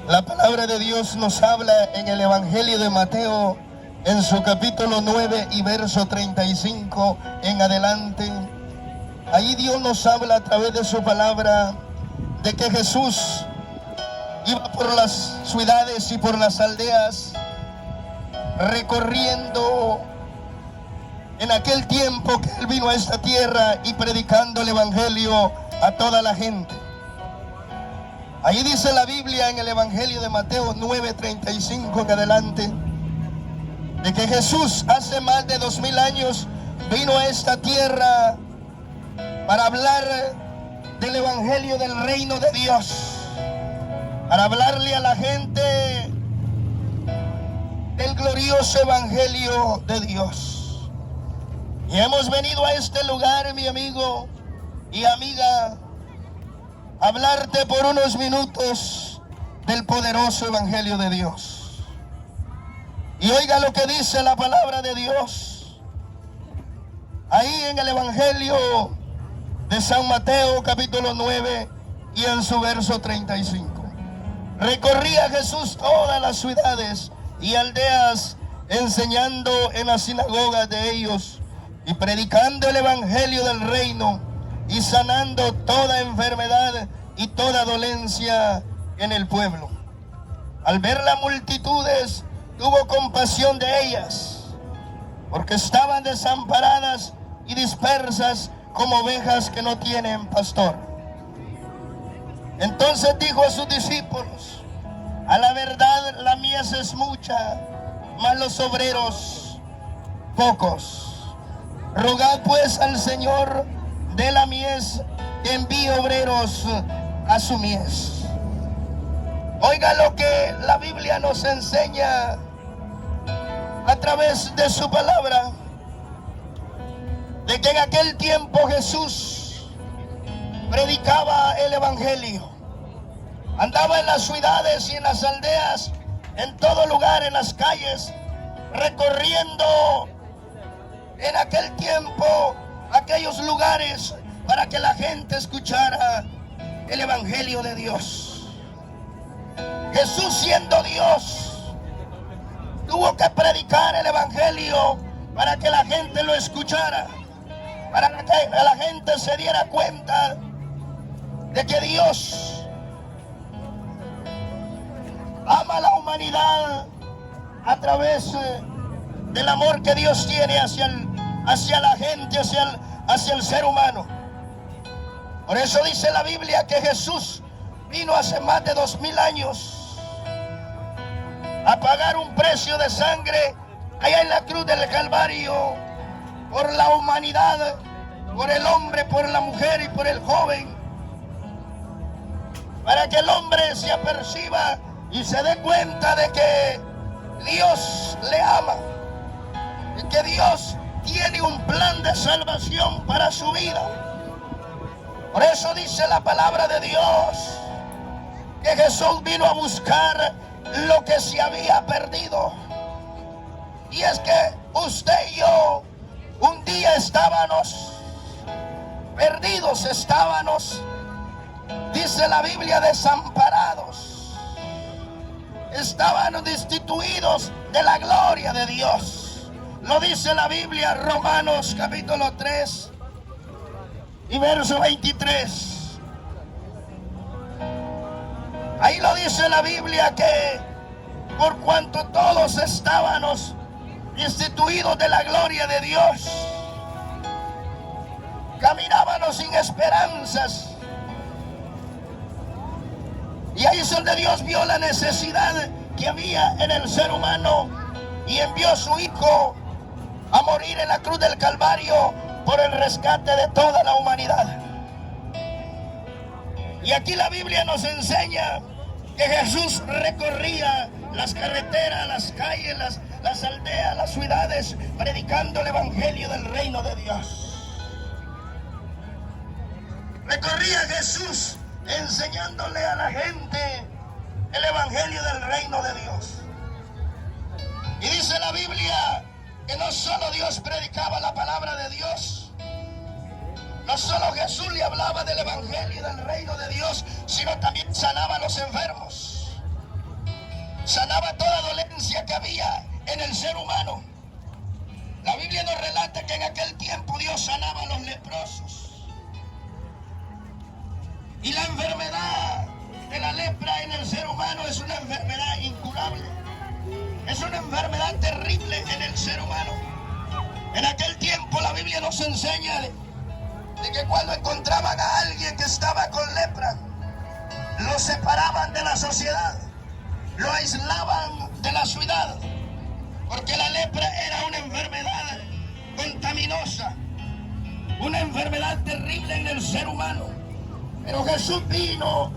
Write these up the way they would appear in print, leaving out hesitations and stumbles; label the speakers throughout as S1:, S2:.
S1: La palabra de Dios nos habla en el Evangelio de Mateo, en su capítulo 9 y verso 35 en adelante. Ahí Dios nos habla a través de su palabra de que Jesús iba por las ciudades y por las aldeas, recorriendo en aquel tiempo que Él vino a esta tierra y predicando el Evangelio a toda la gente. Ahí dice la Biblia en el Evangelio de Mateo 9:35 en adelante, de que Jesús hace más de 2000 años vino a esta tierra para hablar del Evangelio del reino de Dios, para hablarle a la gente del glorioso Evangelio de Dios. Y hemos venido a este lugar, mi amigo y amiga, hablarte por unos minutos del poderoso Evangelio de Dios. Y oiga lo que dice la palabra de Dios ahí en el Evangelio de San Mateo capítulo 9 y en su verso 35. Recorría Jesús todas las ciudades y aldeas, enseñando en las sinagogas de ellos y predicando el Evangelio del reino y sanando toda enfermedad y toda dolencia en el pueblo. Al ver las multitudes, tuvo compasión de ellas, porque estaban desamparadas y dispersas como ovejas que no tienen pastor. Entonces dijo a sus discípulos: a la verdad la mies es mucha, mas los obreros pocos. Rogad pues al Señor de la mies que envíe obreros a su mies. Oiga lo que la Biblia nos enseña a través de su palabra, de que en aquel tiempo Jesús predicaba el Evangelio. Andaba en las ciudades y en las aldeas, en todo lugar, en las calles, recorriendo en aquel tiempo aquellos lugares para que la gente escuchara el Evangelio de Dios. Jesús, siendo Dios, tuvo que predicar el Evangelio para que la gente lo escuchara, para que la gente se diera cuenta de que Dios ama a la humanidad a través del amor que Dios tiene hacia la gente, hacia el ser humano. Por eso dice la Biblia que Jesús vino hace más de 2000 años a pagar un precio de sangre allá en la cruz del Calvario por la humanidad, por el hombre, por la mujer y por el joven, para que el hombre se aperciba y se dé cuenta de que Dios le ama y que Dios tiene un plan de salvación para su vida. Por eso dice la palabra de Dios que Jesús vino a buscar lo que se había perdido. Y es que usted y yo un día estábamos perdidos, estábamos, dice la Biblia, desamparados, estábamos destituidos de la gloria de Dios. Lo dice la Biblia, Romanos capítulo 3 y verso 23. Ahí lo dice la Biblia que por cuanto todos estábamos destituidos de la gloria de Dios, caminábamos sin esperanzas. Y ahí es donde Dios vio la necesidad que había en el ser humano y envió a su Hijo a morir en la cruz del Calvario por el rescate de toda la humanidad. Y aquí la Biblia nos enseña que Jesús recorría las carreteras, las calles, las aldeas, las ciudades, predicando el Evangelio del reino de Dios. Recorría Jesús enseñándole a la gente el Evangelio del reino de Dios. Y dice la Biblia que no solo Dios predicaba la palabra de Dios, no solo Jesús le hablaba, hablaba del evangelio del reino de Dios, sino también sanaba a los enfermos. había en el ser humano. La Biblia nos relata que en aquel tiempo Dios sanaba a los leprosos. Y la enfermedad de la lepra en el ser humano es una enfermedad incurable. Es una enfermedad terrible en el ser humano. En aquel tiempo la Biblia nos enseña de que cuando encontraban a alguien que estaba con lepra, lo separaban de la sociedad, lo aislaban de la ciudad, porque la lepra era una enfermedad contaminosa, una enfermedad terrible en el ser humano. Pero Jesús vino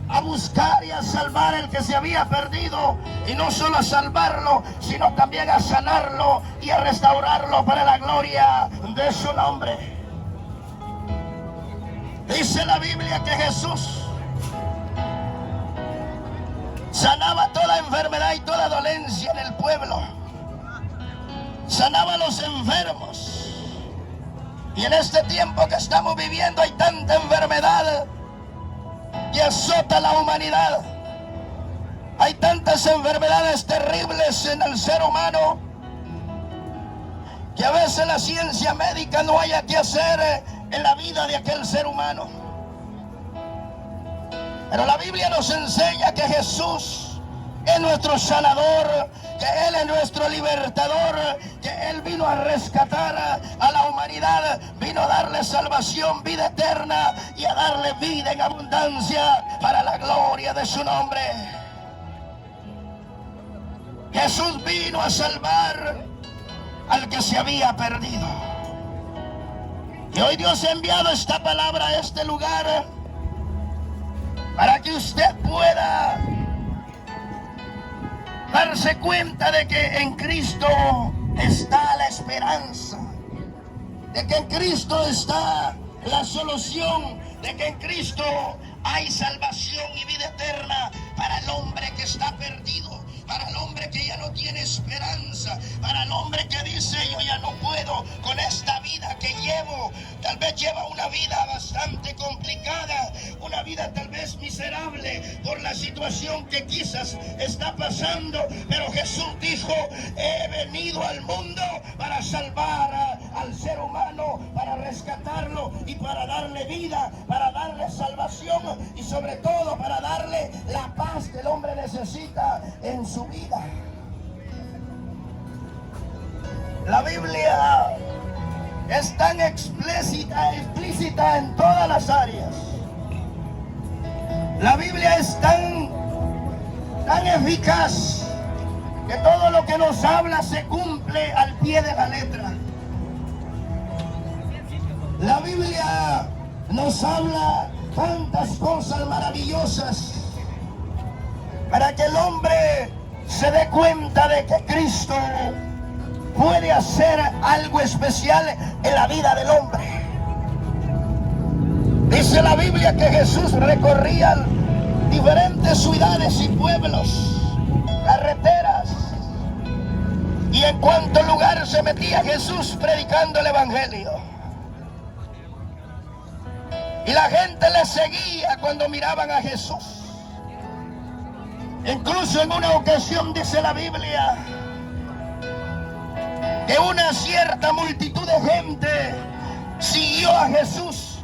S1: a buscar y a salvar el que se había perdido, y no solo a salvarlo, sino también a sanarlo y a restaurarlo para la gloria de su nombre. Dice la Biblia que Jesús sanaba toda enfermedad y toda dolencia en el pueblo, sanaba a los enfermos. Y en este tiempo que estamos viviendo hay tanta enfermedad que azota la humanidad. Hay tantas enfermedades terribles en el ser humano que a veces la ciencia médica no haya que hacer en la vida de aquel ser humano. Pero la Biblia nos enseña que Jesús es nuestro sanador, que Él es nuestro libertador, que Él vino a rescatar a la humanidad, vino a darle salvación, vida eterna y a darle vida en abundancia para la gloria de su nombre. Jesús vino a salvar al que se había perdido. Y hoy Dios ha enviado esta palabra a este lugar para que usted pueda darse cuenta de que en Cristo está la esperanza, de que en Cristo está la solución, de que en Cristo hay salvación y vida eterna para el hombre que está perdido, para el hombre que ya no tiene esperanza, para el hombre que dice: yo ya no puedo con esta vida que llevo. Tal vez lleva una vida bastante complicada, una vida tal vez miserable por la situación que quizás está pasando, pero Jesús dijo: he venido al mundo para salvar al ser humano, para rescatarlo y para darle vida, para darle salvación y sobre todo para darle la paz que el hombre necesita en su vida. La Biblia es tan explícita en todas las áreas. La Biblia es tan eficaz que todo lo que nos habla se cumple al pie de la letra. La Biblia nos habla tantas cosas maravillosas para que el hombre se dé cuenta de que Cristo puede hacer algo especial en la vida del hombre. Dice la Biblia que Jesús recorría diferentes ciudades y pueblos, carreteras, y en cuanto lugar se metía Jesús predicando el evangelio. Y la gente le seguía cuando miraban a Jesús. Incluso en una ocasión dice la Biblia que una cierta multitud de gente siguió a Jesús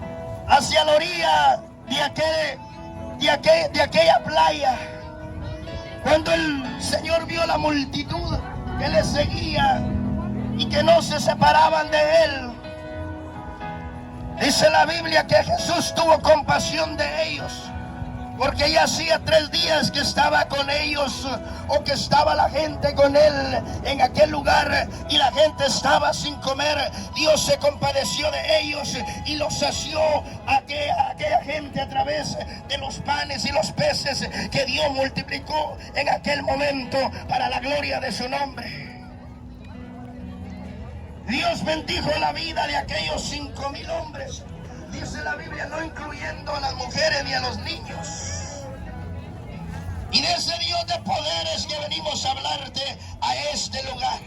S1: hacia la orilla de aquella playa. Cuando el Señor vio la multitud que le seguía y que no se separaban de él, dice la Biblia que Jesús tuvo compasión de ellos, porque ya hacía 3 días que estaba con ellos, o que estaba la gente con él en aquel lugar, y la gente estaba sin comer. Dios se compadeció de ellos y los sació a aquella gente a través de los panes y los peces que Dios multiplicó en aquel momento para la gloria de su nombre. Dios bendijo la vida de aquellos 5,000 hombres, dice la Biblia, no incluyendo a las mujeres ni a los niños. Y de ese Dios de poderes que venimos a hablarte a este lugar.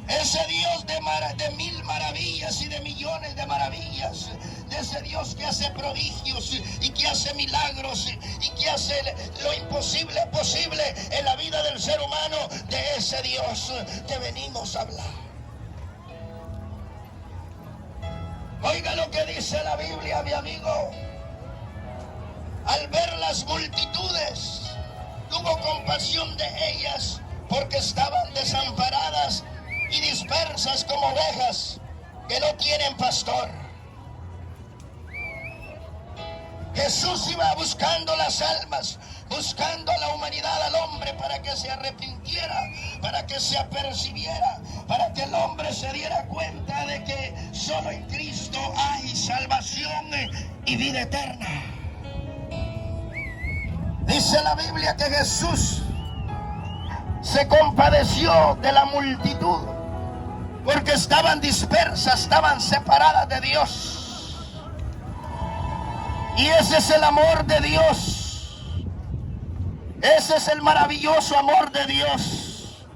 S1: Ese Dios de 1000 maravillas y de millones de maravillas, de ese Dios que hace prodigios y que hace milagros y que hace lo imposible posible en la vida del ser humano. De ese Dios te venimos a hablar. Oiga lo que dice la Biblia, mi amigo. Al ver las multitudes, tuvo compasión de ellas, porque estaban desamparadas y dispersas como ovejas que no tienen pastor. Jesús iba buscando las almas, buscando a la humanidad, al hombre, para que se arrepintiera, para que se apercibiera, para que el hombre se diera cuenta de que solo en Cristo hay salvación y vida eterna. Dice la Biblia que Jesús se compadeció de la multitud porque estaban dispersas, estaban separadas de Dios. Y ese es el amor de Dios. Ese es el maravilloso amor de Dios.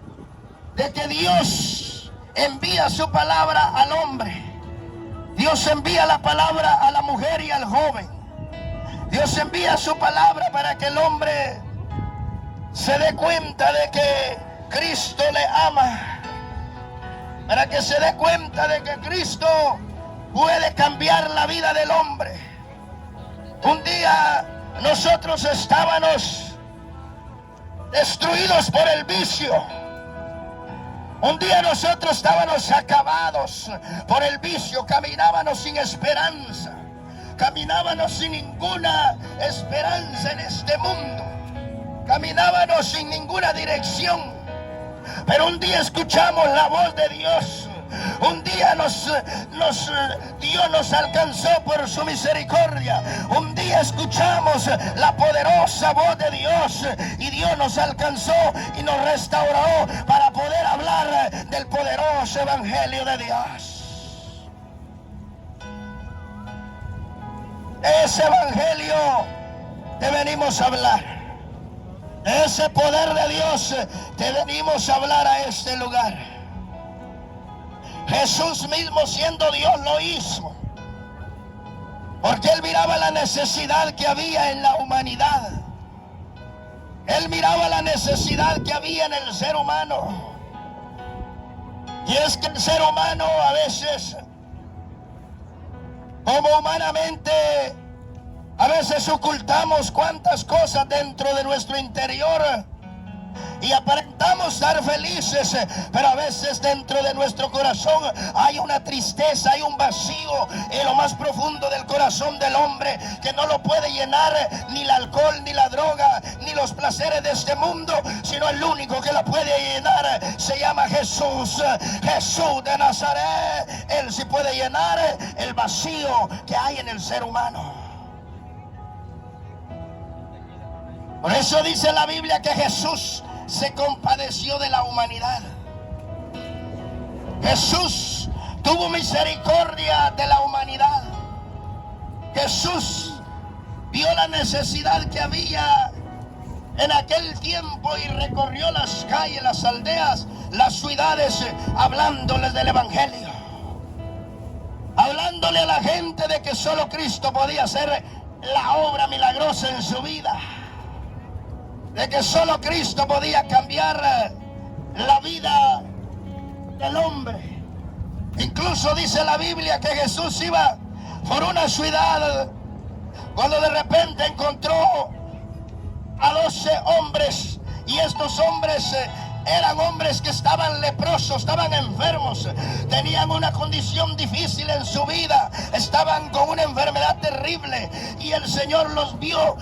S1: De que Dios envía su palabra al hombre. Dios envía la palabra a la mujer y al joven. Dios envía su palabra para que el hombre se dé cuenta de que Cristo le ama, para que se dé cuenta de que Cristo puede cambiar la vida del hombre. Un día nosotros estábamos destruidos por el vicio. Un día nosotros estábamos acabados por el vicio, caminábamos sin esperanza, caminábamos sin ninguna esperanza en este mundo. Caminábamos sin ninguna dirección, pero un día escuchamos la voz de Dios. Un día Dios nos alcanzó por su misericordia. Un día escuchamos la poderosa voz de Dios y Dios nos alcanzó y nos restauró para poder hablar del poderoso evangelio de Dios. Ese evangelio te venimos a hablar. Ese poder de Dios te venimos a hablar a este lugar. Jesús mismo, siendo Dios, lo hizo, porque Él miraba la necesidad que había en la humanidad. Él miraba la necesidad que había en el ser humano. Y es que el ser humano a veces, como humanamente, a veces ocultamos cuantas cosas dentro de nuestro interior y aparentamos estar felices, pero a veces dentro de nuestro corazón hay una tristeza, hay un vacío en lo más profundo del corazón del hombre que no lo puede llenar ni el alcohol, ni la droga, ni los placeres de este mundo, sino el único que la puede llenar se llama Jesús, Jesús de Nazaret. Él sí puede llenar el vacío que hay en el ser humano. Por eso dice la Biblia que Jesús se compadeció de la humanidad. Jesús tuvo misericordia de la humanidad. Jesús vio la necesidad que había en aquel tiempo y recorrió las calles, las aldeas, las ciudades, hablándoles del evangelio. Hablándole a la gente de que solo Cristo podía hacer la obra milagrosa en su vida. De que solo Cristo podía cambiar la vida del hombre. Incluso dice la Biblia que Jesús iba por una ciudad cuando de repente encontró a 12 hombres, y estos hombres eran hombres que estaban leprosos, estaban enfermos, tenían una condición difícil en su vida, estaban con una enfermedad terrible, y el Señor los vio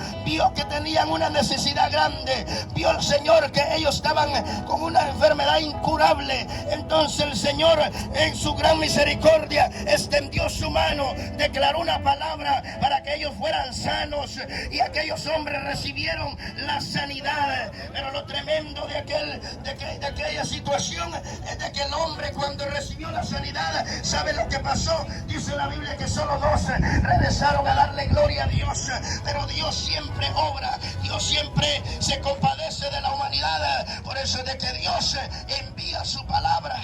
S1: que tenían una necesidad grande, vio el Señor que ellos estaban con una enfermedad incurable. Entonces el Señor en su gran misericordia extendió su mano, declaró una palabra para que ellos fueran sanos, y aquellos hombres recibieron la sanidad. Pero lo tremendo de aquella situación es de que el hombre, cuando recibió la sanidad, ¿sabe lo que pasó? Dice la Biblia que solo 12 regresaron a darle gloria a Dios. Pero Dios siempre obra, Dios siempre se compadece de la humanidad. Por eso es de que Dios envía su palabra.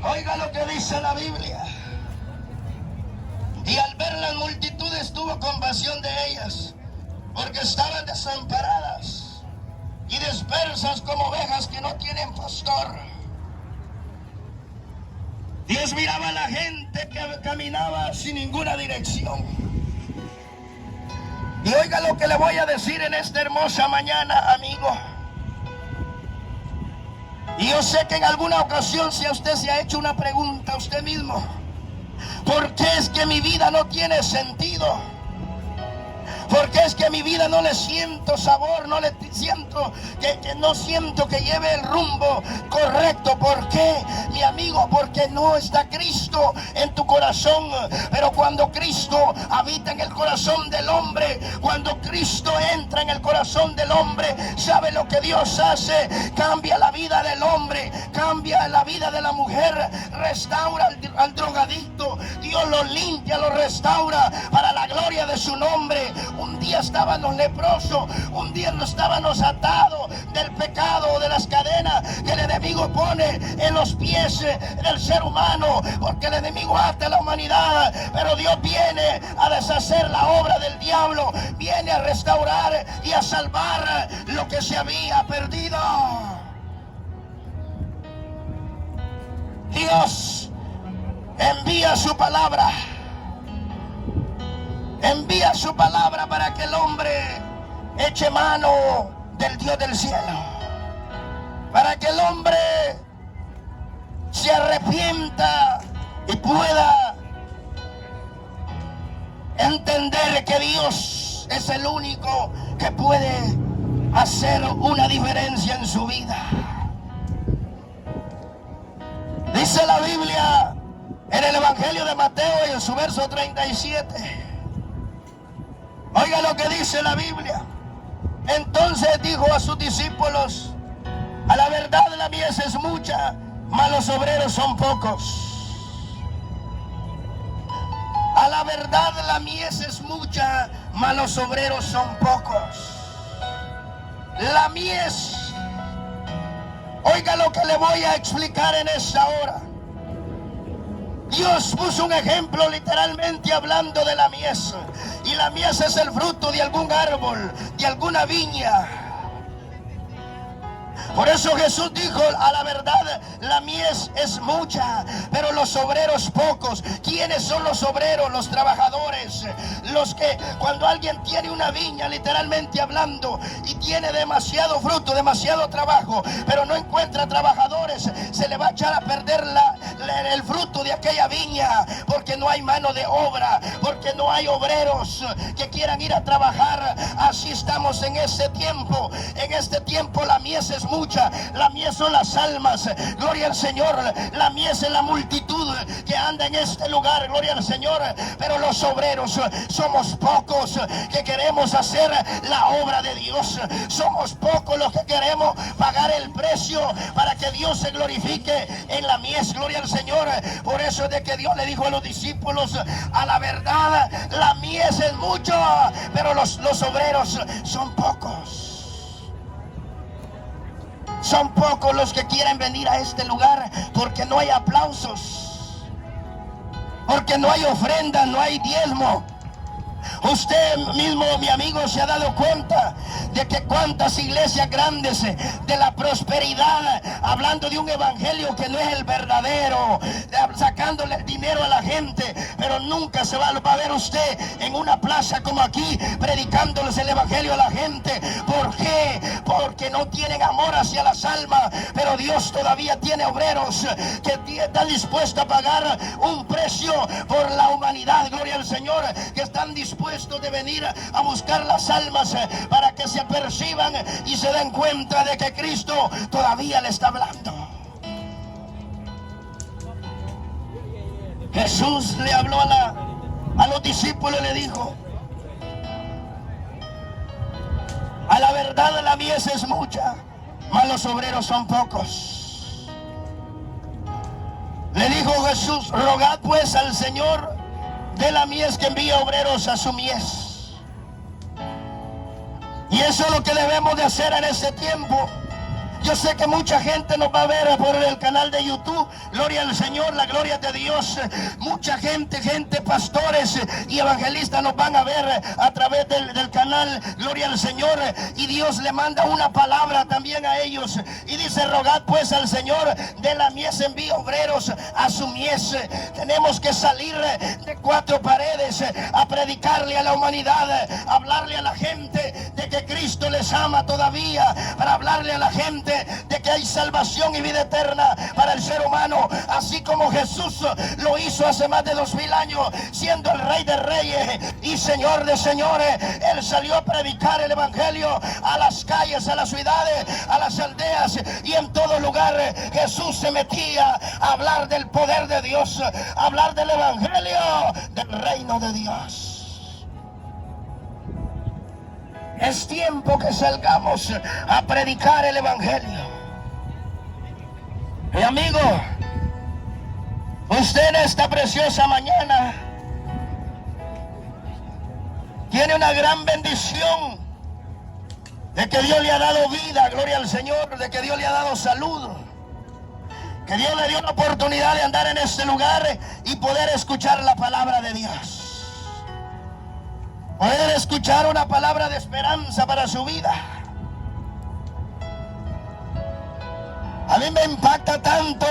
S1: Oiga lo que dice la Biblia. tuvo compasión de ellas, porque estaban desamparadas y dispersas como ovejas que no tienen pastor. Dios miraba a la gente que caminaba sin ninguna dirección. Y oiga lo que le voy a decir en esta hermosa mañana, amigo. Y yo sé que en alguna ocasión, si a usted se ha hecho una pregunta a usted mismo, ¿por qué es que mi vida no tiene sentido? ¿Por qué es que mi vida no le siento sabor? No le siento no siento que lleve el rumbo correcto. ¿Por qué, mi amigo? Porque no está Cristo en tu corazón. Pero cuando Cristo habita en el corazón del hombre, cuando Cristo entra en el corazón del hombre, ¿sabe lo que Dios hace? Cambia la vida del hombre, cambia la vida de la mujer, restaura al drogadicto. Dios lo limpia, lo restaura para la gloria de su nombre. Un día estábamos leprosos, un día no estábamos atados del pecado, de las cadenas que el enemigo pone en los pies del ser humano, porque el enemigo ata a la humanidad. Pero Dios viene a deshacer la obra del diablo, viene a restaurar y a salvar lo que se había perdido. Dios envía su palabra. Envía su palabra para que el hombre eche mano del Dios del cielo, para que el hombre se arrepienta y pueda entender que Dios es el único que puede hacer una diferencia en su vida. Dice la Biblia en el Evangelio de Mateo y en su verso 37. Oiga lo que dice la Biblia. Entonces dijo a sus discípulos: a la verdad la mies es mucha, mas los obreros son pocos. A la verdad la mies es mucha, mas los obreros son pocos. La mies. Oiga lo que le voy a explicar en esta hora. Dios puso un ejemplo literalmente hablando de la mies. Y la mies es el fruto de algún árbol, de alguna viña. Por eso Jesús dijo: a la verdad la mies es mucha, pero los obreros pocos. ¿Quiénes son los obreros? Los trabajadores. Los que cuando alguien tiene una viña, literalmente hablando, y tiene demasiado fruto, demasiado trabajo, pero no encuentra trabajadores, se le va a echar a perder el fruto de aquella viña, porque no hay mano de obra, porque no hay obreros que quieran ir a trabajar. Así estamos en este tiempo. En este tiempo la mies es mucha, la mies son las almas, gloria al Señor. La mies es la multitud que anda en este lugar, gloria al Señor. Pero los obreros somos pocos que queremos hacer la obra de Dios. Somos pocos los que queremos pagar el precio para que Dios se glorifique en la mies, gloria al Señor. Por eso es de que Dios le dijo a los discípulos: a la verdad la mies es mucho, pero los obreros son pocos. Son pocos los que quieren venir a este lugar, porque no hay aplausos, porque no hay ofrenda, no hay diezmo. Usted mismo, mi amigo, se ha dado cuenta de que cuántas iglesias grandes de la prosperidad, hablando de un evangelio que no es el verdadero, sacándole el dinero a la gente, pero nunca se va a ver usted en una plaza como aquí predicándoles el evangelio a la gente. ¿Por qué? Porque no tienen amor hacia las almas. Pero Dios todavía tiene obreros que están dispuestos a pagar un precio por la humanidad, gloria al Señor, que están dispuestos de venir a buscar las almas para que se aperciban y se den cuenta de que Cristo todavía le está hablando. Jesús le habló a los discípulos y le dijo: a la verdad la mies es mucha, mas los obreros son pocos. Le dijo Jesús: rogad pues al Señor de la mies que envíe obreros a su mies. Y eso es lo que debemos de hacer en este tiempo. Yo sé que mucha gente nos va a ver por el canal de YouTube. Gloria al Señor, la gloria de Dios. Mucha gente, pastores y evangelistas nos van a ver a través del canal. Gloria al Señor. Y Dios le manda una palabra también a ellos. Y dice: rogad pues al Señor de la mies envíe obreros a su mies. Tenemos que salir de cuatro paredes a predicarle a la humanidad, a hablarle a la gente de que Cristo les ama todavía, para hablarle a la gente de que hay salvación y vida eterna para el ser humano, así como Jesús lo hizo hace más de 2000 años, siendo el Rey de Reyes y Señor de Señores. Él salió a predicar el Evangelio a las calles, a las ciudades, a las aldeas, y en todo lugar Jesús se metía a hablar del poder de Dios, a hablar del Evangelio, del reino de Dios. Es tiempo que salgamos a predicar el Evangelio. Mi amigo, usted en esta preciosa mañana tiene una gran bendición de que Dios le ha dado vida, gloria al Señor, de que Dios le ha dado salud, que Dios le dio la oportunidad de andar en este lugar y poder escuchar la palabra de Dios. Poder escuchar una palabra de esperanza para su vida. A mí me impacta tanto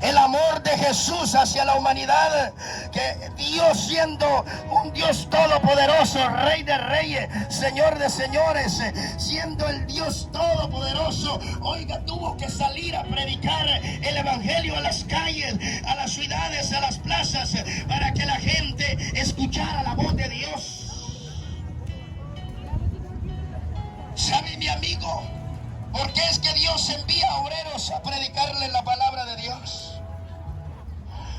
S1: el amor de Jesús hacia la humanidad, que Dios, siendo un Dios todopoderoso, Rey de Reyes, Señor de Señores, siendo el Dios todopoderoso, oiga, tuvo que salir a predicar el Evangelio a las calles, a las ciudades, a las plazas, para que la gente escuchara la voz de Dios. ¿Sabe, mi amigo, por qué es que Dios envía obreros a predicarle la palabra de Dios?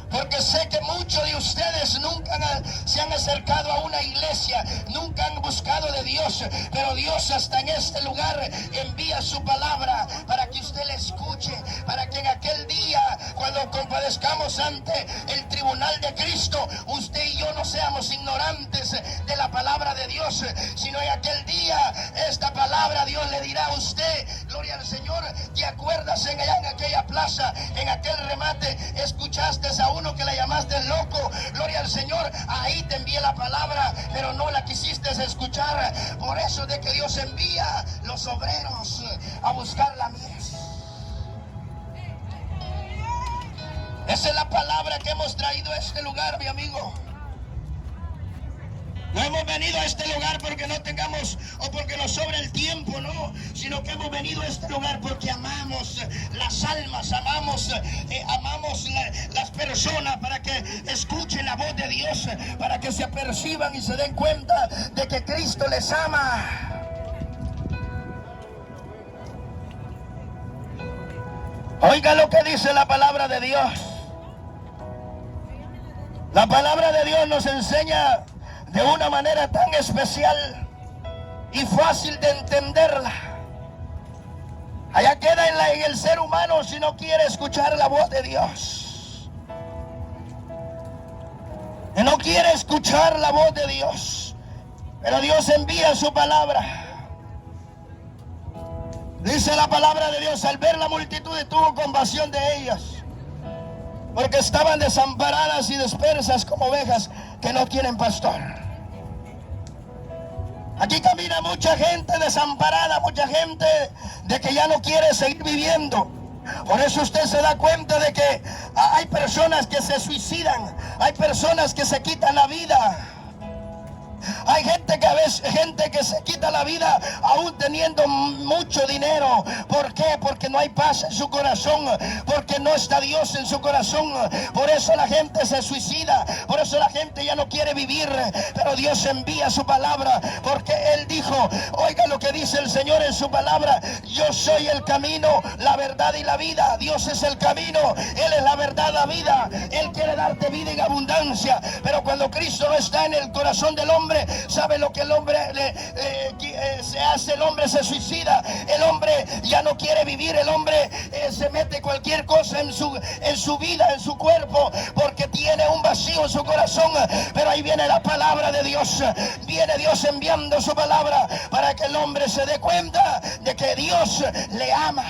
S1: Porque sé que muchos de ustedes nunca se han acercado a una iglesia, nunca han buscado de Dios, pero Dios hasta en este lugar envía su palabra para que usted la escuche, para que en aquel día, cuando compadezcamos ante el tribunal de Cristo, usted y yo no seamos ignorantes de la palabra de Dios, sino en aquel día esta palabra Dios le dirá a usted: gloria al Señor, ¿te acuerdas allá en aquella plaza, en aquel remate, escuchaste a uno que le llamaste loco? Gloria al Señor, ahí te envié la palabra, pero no la quisiste escuchar. Por eso de que Dios envía los obreros a buscar la mies. Esa es la palabra que hemos traído a este lugar, mi amigo. No hemos venido a este lugar porque no tengamos o porque nos sobra el tiempo, no, sino que hemos venido a este lugar porque amamos las almas, amamos las personas, para que escuchen la voz de Dios, para que se aperciban y se den cuenta de que Cristo les ama. Oiga lo que dice la palabra de Dios. La palabra de Dios nos enseña de una manera tan especial y fácil de entenderla. Allá queda en el ser humano si no quiere escuchar la voz de Dios. Y no quiere escuchar la voz de Dios. Pero Dios envía su palabra. Dice la palabra de Dios: al ver la multitud tuvo compasión de ellas, porque estaban desamparadas y dispersas como ovejas que no tienen pastor. Aquí camina mucha gente desamparada, mucha gente de que ya no quiere seguir viviendo. Por eso usted se da cuenta de que hay personas que se suicidan, hay personas que se quitan la vida. Hay gente que se quita la vida aún teniendo mucho dinero. ¿Por qué? Porque no hay paz en su corazón, porque no está Dios en su corazón. Por eso la gente se suicida, por eso la gente ya no quiere vivir. Pero Dios envía su palabra, porque Él dijo, oiga lo que dice el Señor en su palabra: yo soy el camino, la verdad y la vida. Dios es el camino, Él es la verdad, la vida. Él quiere darte vida en abundancia. Pero cuando Cristo no está en el corazón del hombre, ¿sabe lo que el hombre se hace? El hombre se suicida, el hombre ya no quiere vivir, el hombre se mete cualquier cosa en su vida, en su cuerpo, porque tiene un vacío en su corazón. Pero ahí viene la palabra de Dios, viene Dios enviando su palabra para que el hombre se dé cuenta de que Dios le ama.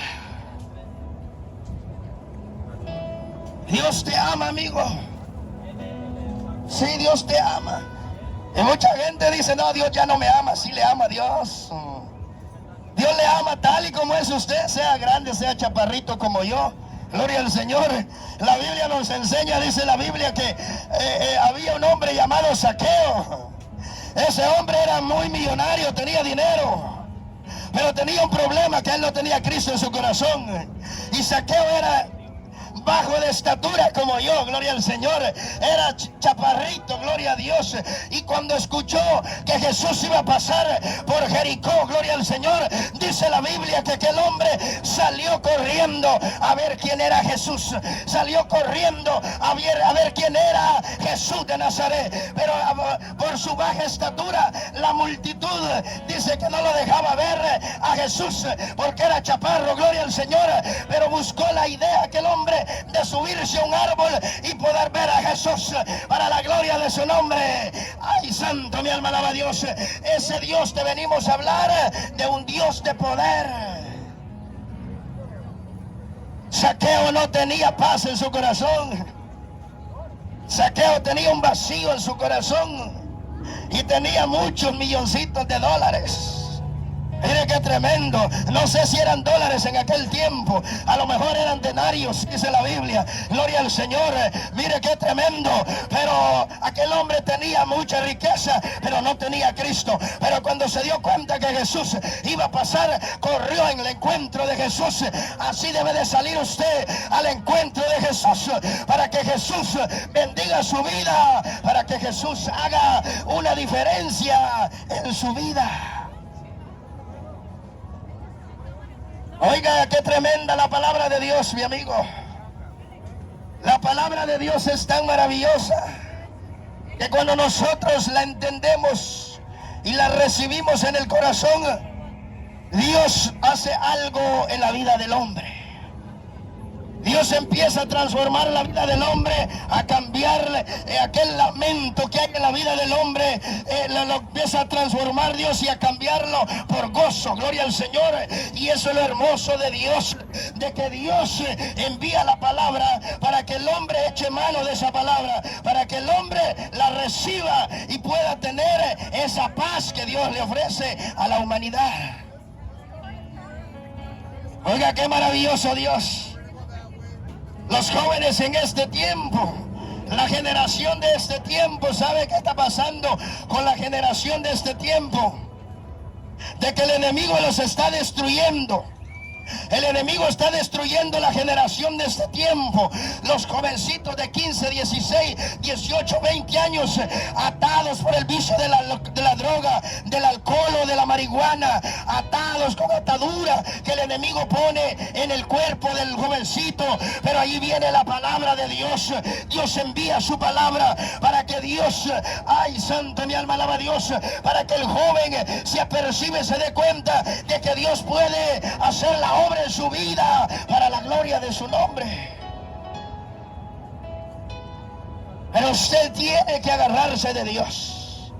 S1: Dios te ama, amigo. Sí, Dios te ama. Y mucha gente dice, no, Dios ya no me ama. Sí le ama a Dios. Dios le ama tal y como es usted, sea grande, sea chaparrito como yo. Gloria al Señor. La Biblia nos enseña, dice la Biblia, que había un hombre llamado Zaqueo. Ese hombre era muy millonario, tenía dinero, pero tenía un problema, que él no tenía a Cristo en su corazón. Y Zaqueo era bajo de estatura como yo, gloria al Señor, era chaparrito, gloria a Dios. Y cuando escuchó que Jesús iba a pasar por Jericó, gloria al Señor, dice la Biblia que aquel hombre salió corriendo a ver quién era Jesús, salió corriendo a ver quién era Jesús de Nazaret. Pero por su baja estatura, la multitud dice que no lo dejaba ver a Jesús porque era chaparro, gloria al Señor. Pero buscó la idea aquel hombre de subirse a un árbol y poder ver a Jesús para la gloria de su nombre. Ay, santo, mi alma alaba a Dios. Ese Dios te venimos a hablar, de un Dios de poder. Zaqueo no tenía paz en su corazón. Zaqueo tenía un vacío en su corazón y tenía muchos milloncitos de dólares. Mire qué tremendo. No sé si eran dólares en aquel tiempo, a lo mejor eran denarios, dice la Biblia. Gloria al Señor. Mire qué tremendo. Pero aquel hombre tenía mucha riqueza, pero no tenía a Cristo. Pero cuando se dio cuenta que Jesús iba a pasar, corrió en el encuentro de Jesús. Así debe de salir usted al encuentro de Jesús, para que Jesús bendiga su vida, para que Jesús haga una diferencia en su vida. Oiga, qué tremenda la palabra de Dios, mi amigo. La palabra de Dios es tan maravillosa que cuando nosotros la entendemos y la recibimos en el corazón, Dios hace algo en la vida del hombre. Dios empieza a transformar la vida del hombre, a cambiarle aquel lamento que hay en la vida del hombre, lo empieza a transformar Dios y a cambiarlo por gozo, gloria al Señor. Y eso es lo hermoso de Dios, de que Dios envía la palabra para que el hombre eche mano de esa palabra, para que el hombre la reciba y pueda tener esa paz que Dios le ofrece a la humanidad. Oiga, qué maravilloso Dios. Los jóvenes en este tiempo, la generación de este tiempo, ¿sabe qué está pasando con la generación de este tiempo? De que el enemigo los está destruyendo. El enemigo está destruyendo la generación de este tiempo. Los jovencitos de 15, 16, 18, 20 años, atados por el vicio de la droga, del alcohol o de la marihuana, atados con atadura que el enemigo pone en el cuerpo del jovencito. Pero ahí viene la palabra de Dios. Dios envía su palabra para que Dios, ay, santo, mi alma alaba a Dios, para que el joven se apercibe, se dé cuenta de que Dios puede hacer la obra en su vida para la gloria de su nombre. Pero usted tiene que agarrarse de Dios.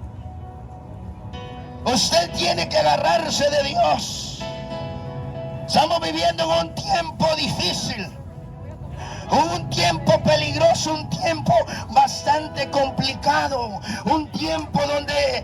S1: Usted tiene que agarrarse de Dios. Estamos viviendo en un tiempo difícil, un tiempo peligroso, un tiempo bastante complicado, un tiempo donde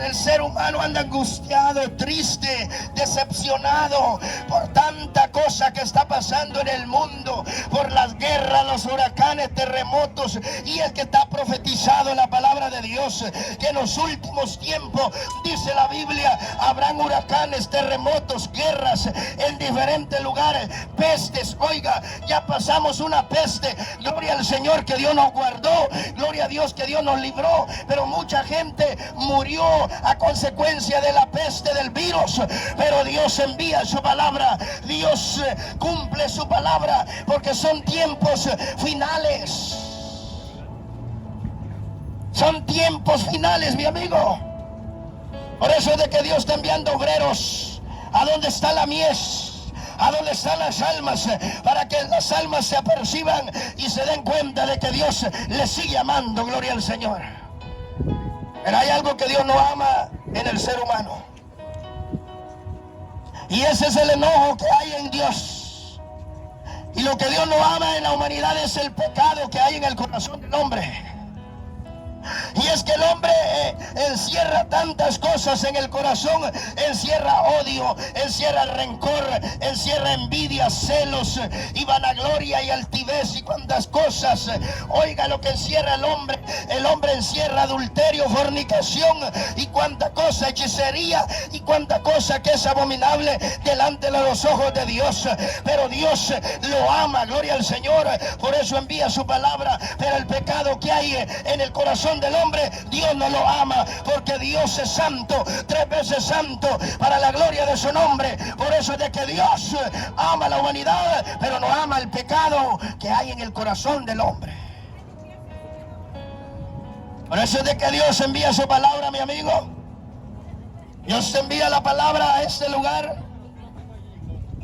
S1: el ser humano anda angustiado, triste, decepcionado por tanta cosa que está pasando en el mundo, por las guerras, los huracanes, terremotos. Y es que está profetizado en la palabra de Dios que en los últimos tiempos, dice la Biblia, habrán huracanes, terremotos, guerras en diferentes lugares, pestes. Oiga, ya pasamos una peste, gloria al Señor que Dios nos guardó, gloria a Dios que Dios nos libró, pero mucha gente murió a consecuencia de la peste, del virus. Pero Dios envía su palabra, Dios cumple su palabra, porque son tiempos finales. Son tiempos finales, mi amigo. Por eso es de que Dios está enviando obreros. ¿A dónde está la mies? ¿A dónde están las almas? Para que las almas se aperciban y se den cuenta de que Dios les sigue amando, gloria al Señor. Pero hay algo que Dios no ama en el ser humano, y ese es el enojo que hay en Dios. Y lo que Dios no ama en la humanidad es el pecado que hay en el corazón del hombre. Y es que el hombre encierra tantas cosas en el corazón, encierra odio, encierra rencor, encierra envidia, celos y vanagloria y altivez y cuantas cosas. Oiga lo que encierra el hombre encierra adulterio, fornicación y cuanta cosa, hechicería y cuanta cosa que es abominable delante de los ojos de Dios. Pero Dios lo ama, gloria al Señor, por eso envía su palabra. Pero el pecado que hay en el corazón del hombre, Dios no lo ama, porque Dios es santo, 3 veces santo, para la gloria de su nombre. Por eso es de que Dios ama a la humanidad, pero no ama el pecado que hay en el corazón del hombre. Por eso es de que Dios envía su palabra, mi amigo. Dios envía la palabra a este lugar.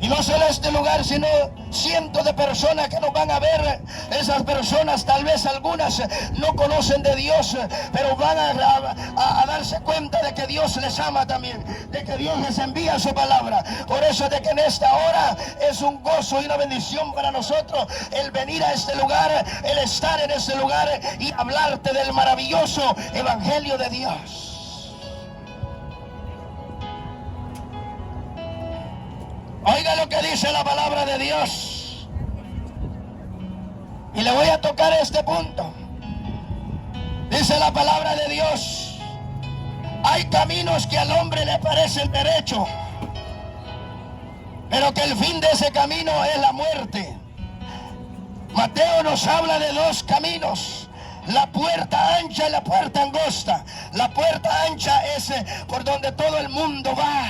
S1: Y no solo este lugar, sino cientos de personas que nos van a ver. Esas personas, tal vez algunas no conocen de Dios, pero van a darse cuenta de que Dios les ama también, de que Dios les envía su palabra. Por eso es de que en esta hora es un gozo y una bendición para nosotros el venir a este lugar, el estar en este lugar y hablarte del maravilloso evangelio de Dios. Oiga lo que dice la palabra de Dios. Y le voy a tocar este punto. Dice la palabra de Dios: hay caminos que al hombre le parecen derecho, pero que el fin de ese camino es la muerte. Mateo nos habla de 2 caminos: la puerta ancha y la puerta angosta. La puerta ancha es por donde todo el mundo va,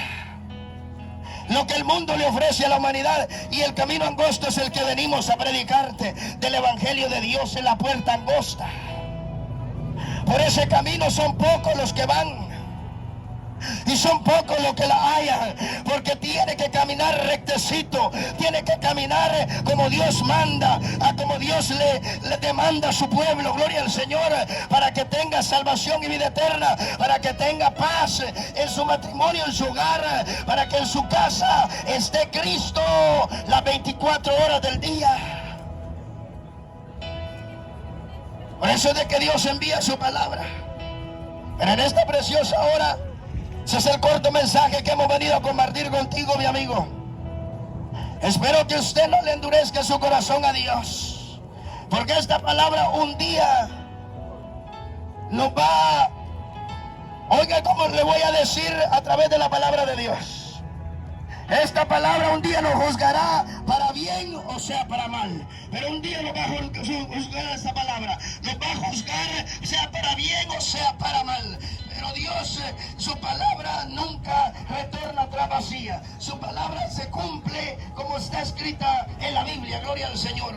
S1: lo que el mundo le ofrece a la humanidad, y el camino angosto es el que venimos a predicarte del evangelio de Dios, en la puerta angosta. Por ese camino son pocos los que van y son pocos los que la hallan, porque tiene que caminar rectecito, tiene que caminar como Dios manda, a como Dios le demanda a su pueblo, gloria al Señor, para que tenga salvación y vida eterna, para que tenga paz en su matrimonio, en su hogar, para que en su casa esté Cristo las 24 horas del día. Por eso es de que Dios envía su palabra. Pero en esta preciosa hora, ese es el corto mensaje que hemos venido a compartir contigo, mi amigo. Espero que usted no le endurezca su corazón a Dios, porque esta palabra un día nos va, oiga como le voy a decir a través de la palabra de Dios. Esta palabra un día nos juzgará para bien o sea para mal. Pero un día nos va a juzgar esta palabra. Nos va a juzgar sea para bien o sea para mal. Pero Dios, su palabra nunca retorna atrás vacía. Su palabra se cumple como está escrita en la Biblia. Gloria al Señor.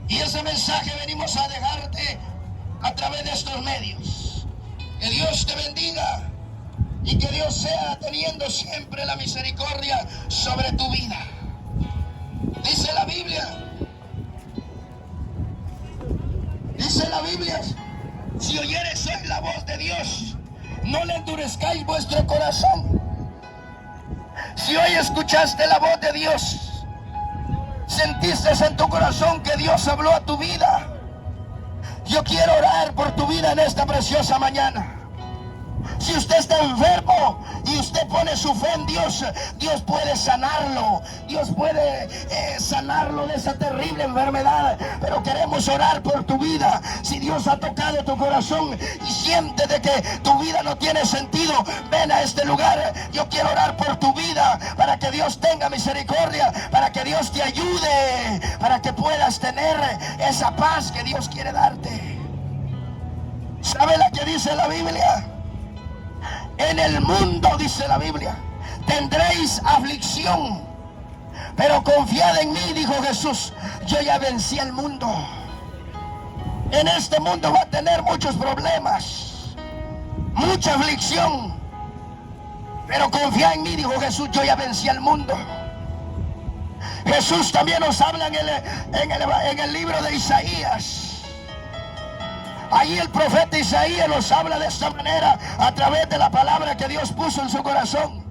S1: Y ese mensaje venimos a dejarte a través de estos medios. Que Dios te bendiga. Y que Dios sea teniendo siempre la misericordia sobre tu vida. Dice la Biblia, si oyeres hoy la voz de Dios, no le endurezcáis vuestro corazón. Si hoy escuchaste la voz de Dios, sentiste en tu corazón que Dios habló a tu vida, yo quiero orar por tu vida en esta preciosa mañana. Si usted está enfermo y usted pone su fe en Dios, Dios puede sanarlo. Dios puede sanarlo de esa terrible enfermedad. Pero queremos orar por tu vida. Si Dios ha tocado tu corazón y siente de que tu vida no tiene sentido, ven a este lugar. Yo quiero orar por tu vida para que Dios tenga misericordia, para que Dios te ayude, para que puedas tener esa paz que Dios quiere darte. ¿Sabe la que dice la Biblia? En el mundo, dice la Biblia, tendréis aflicción, pero confiad en mí, dijo Jesús, yo ya vencí al mundo. En este mundo va a tener muchos problemas, mucha aflicción, pero confía en mí, dijo Jesús, yo ya vencí al mundo. Jesús también nos habla en el libro de Isaías. Ahí el profeta Isaías nos habla de esta manera a través de la palabra que Dios puso en su corazón.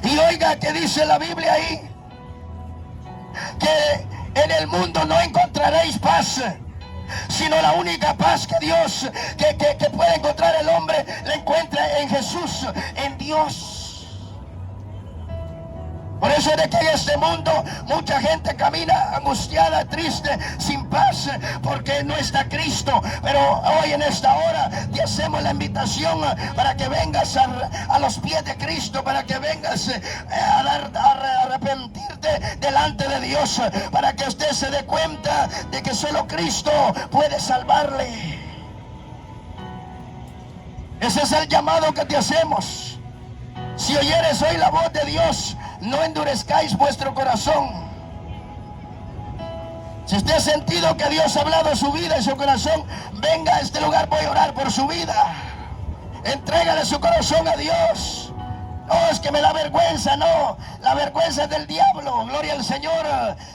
S1: Y oiga que dice la Biblia ahí, que en el mundo no encontraréis paz, sino la única paz que Dios, que puede encontrar el hombre, la encuentra en Jesús, en Dios. Por eso es de que en este mundo mucha gente camina angustiada, triste, sin paz, porque no está Cristo. Pero hoy en esta hora te hacemos la invitación para que vengas a los pies de Cristo, para que vengas a arrepentirte delante de Dios, para que usted se dé cuenta de que solo Cristo puede salvarle. Ese es el llamado que te hacemos. Si oyeres hoy la voz de Dios, no endurezcáis vuestro corazón. Si usted ha sentido que Dios ha hablado su vida y su corazón, venga a este lugar, voy a orar por su vida. Entrégale su corazón a Dios. No, es que me da vergüenza, no. La vergüenza es del diablo, gloria al Señor.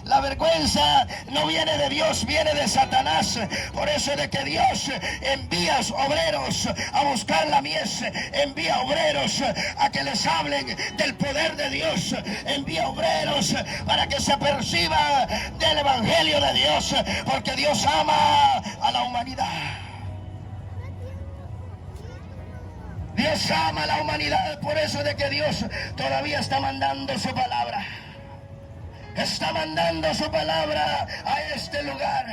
S1: La vergüenza no viene de Dios, viene de Satanás. Por eso es de que Dios envía obreros a buscar la mies. Envía obreros a que les hablen del poder de Dios. Envía obreros para que se perciba del evangelio de Dios. Porque Dios ama a la humanidad. Dios ama a la humanidad, por eso de que Dios todavía está mandando su palabra. Está mandando su palabra a este lugar.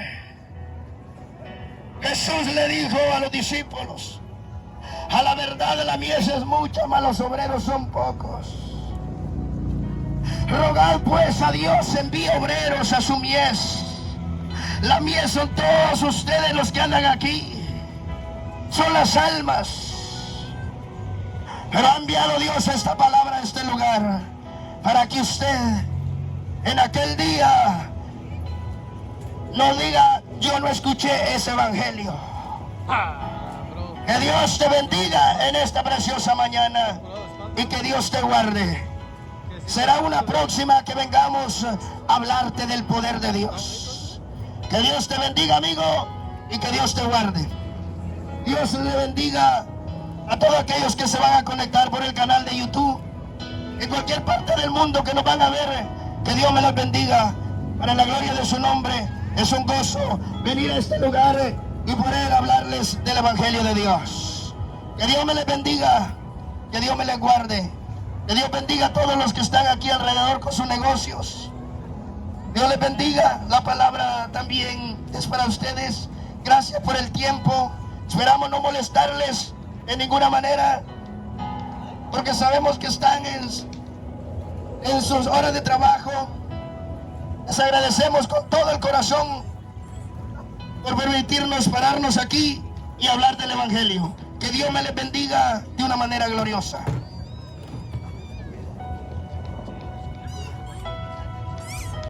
S1: Jesús le dijo a los discípulos: a la verdad la mies es mucha, mas los obreros son pocos. Rogad pues a Dios, envíe obreros a su mies. La mies son todos ustedes los que andan aquí. Son las almas. Pero ha enviado Dios esta palabra a este lugar para que usted en aquel día no diga: yo no escuché ese evangelio. Que Dios te bendiga en esta preciosa mañana y que Dios te guarde. Será una próxima que vengamos a hablarte del poder de Dios. Que Dios te bendiga, amigo, y que Dios te guarde. Dios le bendiga a todos aquellos que se van a conectar por el canal de YouTube, en cualquier parte del mundo que nos van a ver. Que Dios me los bendiga para la gloria de su nombre. Es un gozo venir a este lugar y poder hablarles del evangelio de Dios. Que Dios me les bendiga, que Dios me les guarde, que Dios bendiga a todos los que están aquí alrededor con sus negocios. Dios les bendiga. La palabra también es para ustedes. Gracias por el tiempo. Esperamos no molestarles en ninguna manera, porque sabemos que están en sus horas de trabajo. Les agradecemos con todo el corazón por permitirnos pararnos aquí y hablar del evangelio. Que Dios me les bendiga de una manera gloriosa.